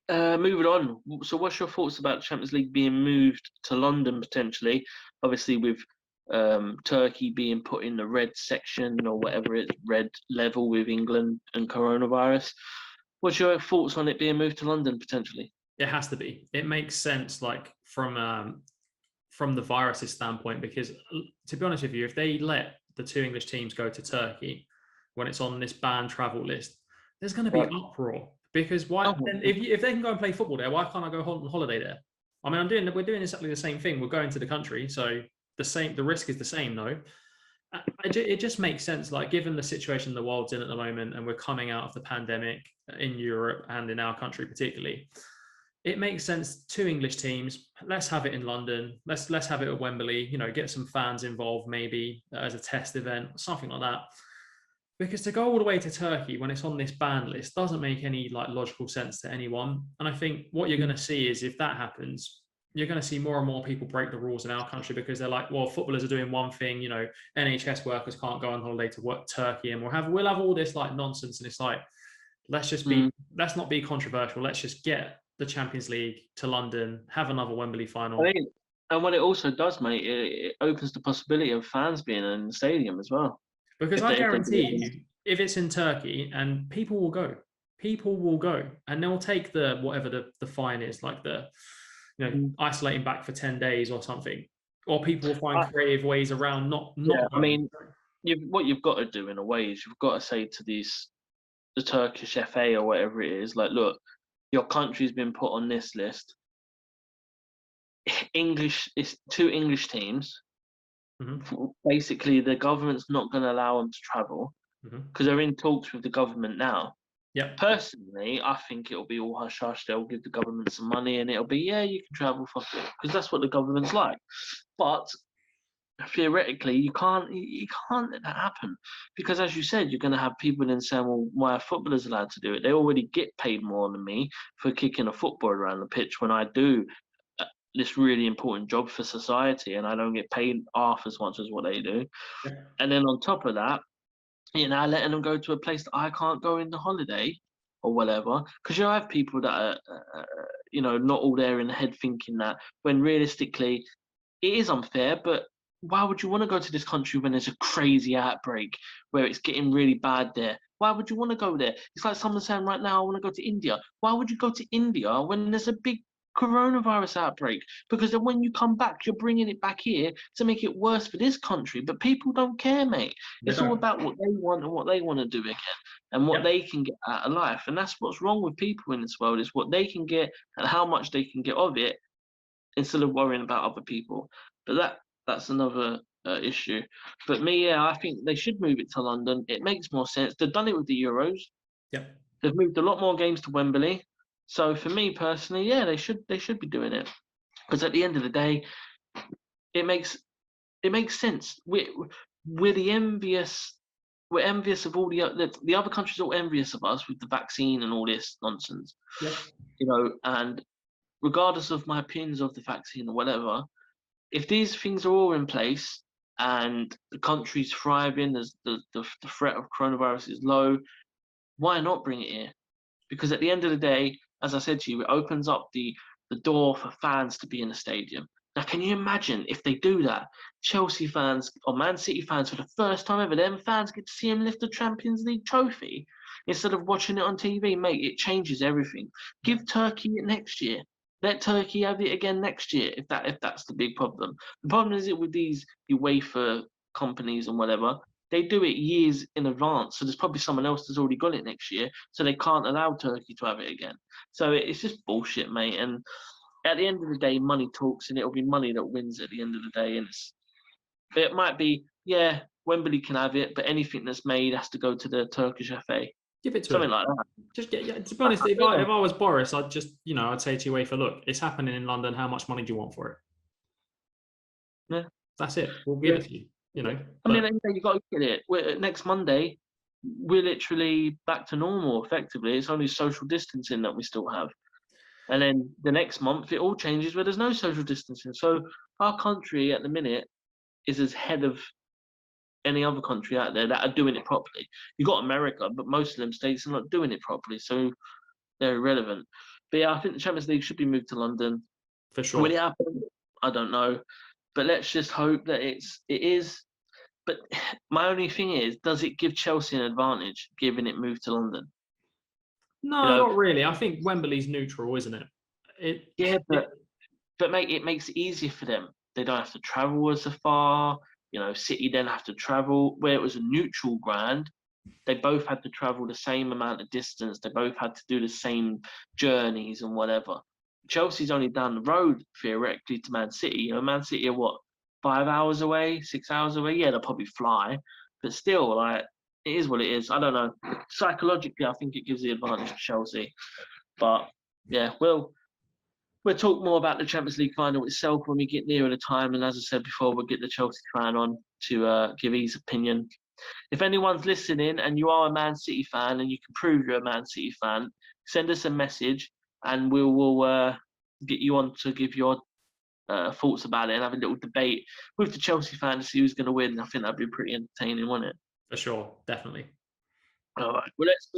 Moving on. So, what's your thoughts about the Champions League being moved to London potentially? Obviously, with Turkey being put in the red section or whatever it's red level with England and coronavirus. What's your thoughts on it being moved to London potentially? It has to be. It makes sense, like from the virus's standpoint, because to be honest with you, if they let the two English teams go to Turkey when it's on this banned travel list, there's going to be uproar. Because why? If they can go and play football there, why can't I go on holiday there? I mean, we're doing exactly the same thing. We're going to the country, so the risk is the same, though. It just makes sense, like given the situation the world's in at the moment, and we're coming out of the pandemic in Europe and in our country particularly. It makes sense. Two English teams. Let's have it in London. Let's have it at Wembley. Get some fans involved, maybe as a test event, something like that. Because to go all the way to Turkey when it's on this ban list doesn't make any logical sense to anyone. And I think what you're going to see is if that happens, you're going to see more and more people break the rules in our country because they're like, well, footballers are doing one thing, NHS workers can't go on holiday to work Turkey, and we'll have all this nonsense. And it's like, let's not be controversial. Let's just get the Champions League to London, have another Wembley final. And what it also does, mate, it opens the possibility of fans being in the stadium as well. Because I guarantee you, if it's in Turkey, and people will go, and they'll take whatever the fine is, like isolating back for 10 days or something, or people will find creative ways around not. I mean, what you've got to do in a way is you've got to say to the Turkish FA or whatever it is, like, look, your country's been put on this list. It's two English teams. Mm-hmm. Basically, the government's not going to allow them to travel because they're in talks with the government now. Yeah. Personally, I think it'll be all hush hush. They'll give the government some money, and it'll be you can travel for free because that's what the government's like. But theoretically, you can't let that happen because, as you said, you're going to have people then saying, "Well, why are footballers allowed to do it? They already get paid more than me for kicking a football around the pitch when I do this really important job for society, and I don't get paid half as much as what they do." Yeah. And then on top of that, letting them go to a place that I can't go in the holiday or whatever, because you have people that are, not all there in the head thinking that when realistically it is unfair, but why would you want to go to this country when there's a crazy outbreak where it's getting really bad there? Why would you want to go there? It's like someone saying right now, I want to go to India. Why would you go to India when there's a big coronavirus outbreak? Because then when you come back, you're bringing it back here to make it worse for this country. But people don't care, mate. It's all about what they want and what they want to do again and what they can get out of life. And that's what's wrong with people in this world, is what they can get and how much they can get of it instead of worrying about other people. But that's another issue. But I think they should move it to London. It makes more sense. They've done it with the Euros. Yeah. They've moved a lot more games to Wembley. So for me personally, they should be doing it, because at the end of the day, it makes sense. We're envious of all the other countries. Are all envious of us with the vaccine and all this nonsense. Yeah. And regardless of my opinions of the vaccine or whatever, if these things are all in place and the country's thriving, as the threat of coronavirus is low, why not bring it here? Because at the end of the day, as I said to you, it opens up the door for fans to be in the stadium. Now, can you imagine if they do that? Chelsea fans or Man City fans, for the first time ever, them fans get to see him lift the Champions League trophy instead of watching it on TV. Mate, it changes everything. Give Turkey it next year. Let Turkey have it again next year, if that's the big problem. The problem is with these UEFA companies and whatever, they do it years in advance. So there's probably someone else that's already got it next year, so they can't allow Turkey to have it again. So it's just bullshit, mate. And at the end of the day, money talks, and it'll be money that wins at the end of the day. And it might be, Wembley can have it, but anything that's made has to go to the Turkish FA. Give it to something like that. Just to be honest, if I was Boris, I'd just I'd say to UEFA, look, it's happening in London. How much money do you want for it? Yeah, that's it. We'll give it to you. I mean, you got to get it. Next Monday, we're literally back to normal. Effectively, it's only social distancing that we still have, and then the next month it all changes where there's no social distancing. So our country at the minute is as ahead of any other country out there that are doing it properly. You got America, but most of them states are not doing it properly. So they're irrelevant. But yeah, I think the Champions League should be moved to London. for Will sure. it happen? I don't know, but let's just hope that it is. But my only thing is, does it give Chelsea an advantage given it moved to London? You No, know, not really. I think Wembley's neutral, isn't it? It, yeah, it but mate, it makes it easier for them. They don't have to travel as far. City then have to travel. Where it was a neutral ground, they both had to travel the same amount of distance. They both had to do the same journeys and whatever. Chelsea's only down the road theoretically to Man City. Man City are what, 5 hours away, 6 hours away? Yeah, they'll probably fly, but still, like, it is what it is. I don't know. Psychologically, I think it gives the advantage to Chelsea. But yeah, we'll talk more about the Champions League final itself when we get nearer the time. And as I said before, we'll get the Chelsea fan on to give his opinion. If anyone's listening and you are a Man City fan and you can prove you're a Man City fan, send us a message and we will get you on to give your thoughts about it and have a little debate with the Chelsea fan to see who's going to win. I think that'd be pretty entertaining, wouldn't it? for sure, definitely. All right. Well, let's